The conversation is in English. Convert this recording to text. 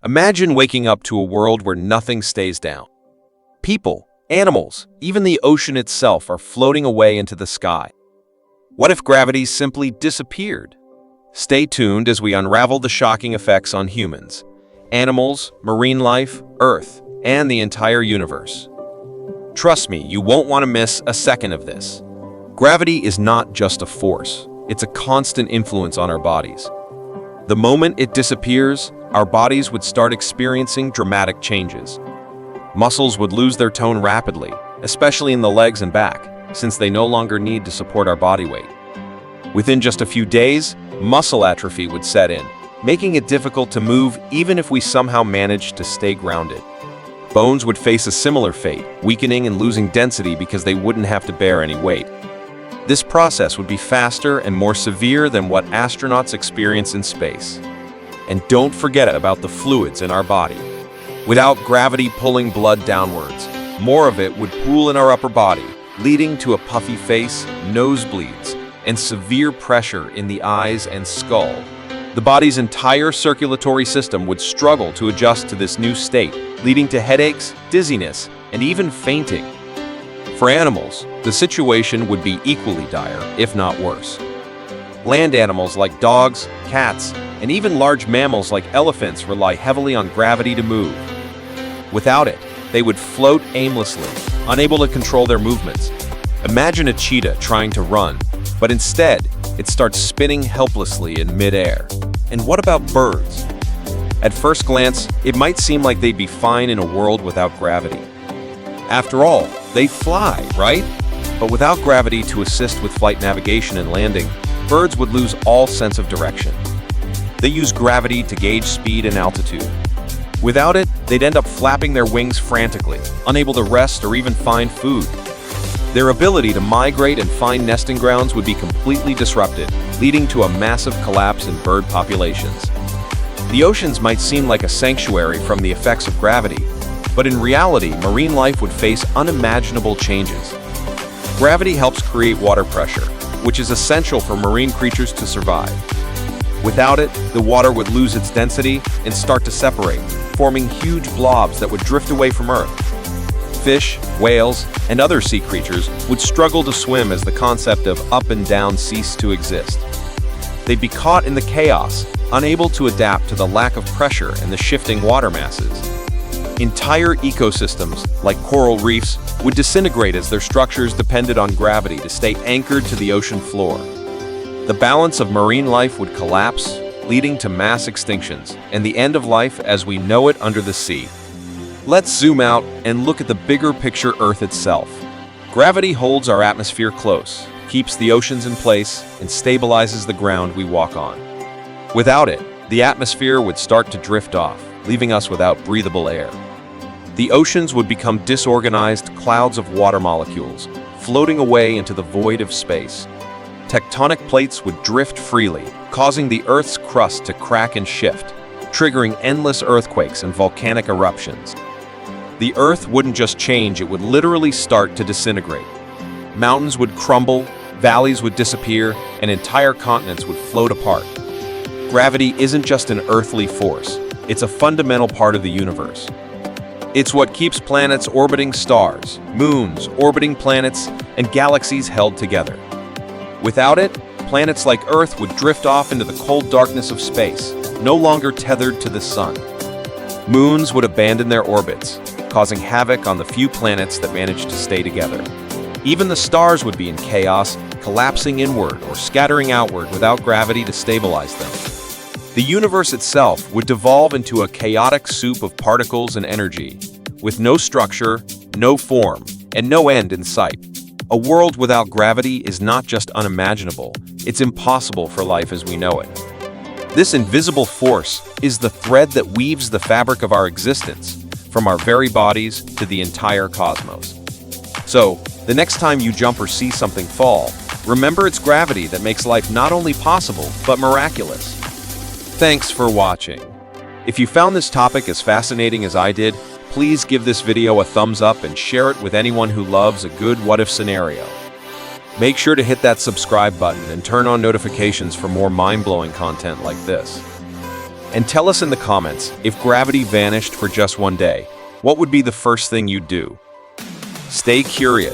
Imagine waking up to a world where nothing stays down. People, animals, even the ocean itself are floating away into the sky. What if gravity simply disappeared? Stay tuned as we unravel the shocking effects on humans, animals, marine life, Earth, and the entire universe. Trust me, you won't want to miss a second of this. Gravity is not just a force, it's a constant influence on our bodies. The moment it disappears, our bodies would start experiencing dramatic changes. Muscles would lose their tone rapidly, especially in the legs and back, since they no longer need to support our body weight. Within just a few days, muscle atrophy would set in, making it difficult to move even if we somehow managed to stay grounded. Bones would face a similar fate, weakening and losing density because they wouldn't have to bear any weight. This process would be faster and more severe than what astronauts experience in space. And don't forget about the fluids in our body. Without gravity pulling blood downwards, more of it would pool in our upper body, leading to a puffy face, nosebleeds, and severe pressure in the eyes and skull. The body's entire circulatory system would struggle to adjust to this new state, leading to headaches, dizziness, and even fainting. For animals, the situation would be equally dire, if not worse. Land animals like dogs, cats, and even large mammals like elephants rely heavily on gravity to move. Without it, they would float aimlessly, unable to control their movements. Imagine a cheetah trying to run, but instead, it starts spinning helplessly in midair. And what about birds? At first glance, it might seem like they'd be fine in a world without gravity. After all, they fly, right? But without gravity to assist with flight navigation and landing, birds would lose all sense of direction. They use gravity to gauge speed and altitude. Without it, they'd end up flapping their wings frantically, unable to rest or even find food. Their ability to migrate and find nesting grounds would be completely disrupted, leading to a massive collapse in bird populations. The oceans might seem like a sanctuary from the effects of gravity, but in reality, marine life would face unimaginable changes. Gravity helps create water pressure, which is essential for marine creatures to survive. Without it, the water would lose its density and start to separate, forming huge blobs that would drift away from Earth. Fish, whales, and other sea creatures would struggle to swim as the concept of up and down ceased to exist. They'd be caught in the chaos, unable to adapt to the lack of pressure and the shifting water masses. Entire ecosystems, like coral reefs, would disintegrate as their structures depended on gravity to stay anchored to the ocean floor. The balance of marine life would collapse, leading to mass extinctions and the end of life as we know it under the sea. Let's zoom out and look at the bigger picture Earth itself. Gravity holds our atmosphere close, keeps the oceans in place, and stabilizes the ground we walk on. Without it, the atmosphere would start to drift off, leaving us without breathable air. The oceans would become disorganized clouds of water molecules, floating away into the void of space. Tectonic plates would drift freely, causing the Earth's crust to crack and shift, triggering endless earthquakes and volcanic eruptions. The Earth wouldn't just change, it would literally start to disintegrate. Mountains would crumble, valleys would disappear, and entire continents would float apart. Gravity isn't just an earthly force, it's a fundamental part of the universe. It's what keeps planets orbiting stars, moons orbiting planets, and galaxies held together. Without it, planets like Earth would drift off into the cold darkness of space, no longer tethered to the sun. Moons would abandon their orbits, causing havoc on the few planets that managed to stay together. Even the stars would be in chaos, collapsing inward or scattering outward without gravity to stabilize them. The universe itself would devolve into a chaotic soup of particles and energy, with no structure, no form, and no end in sight. A world without gravity is not just unimaginable, it's impossible for life as we know it. This invisible force is the thread that weaves the fabric of our existence, from our very bodies to the entire cosmos. So, the next time you jump or see something fall, remember it's gravity that makes life not only possible, but miraculous. Thanks for watching. If you found this topic as fascinating as I did, please give this video a thumbs up and share it with anyone who loves a good what-if scenario. Make sure to hit that subscribe button and turn on notifications for more mind-blowing content like this. And tell us in the comments, if gravity vanished for just one day, what would be the first thing you'd do? Stay curious.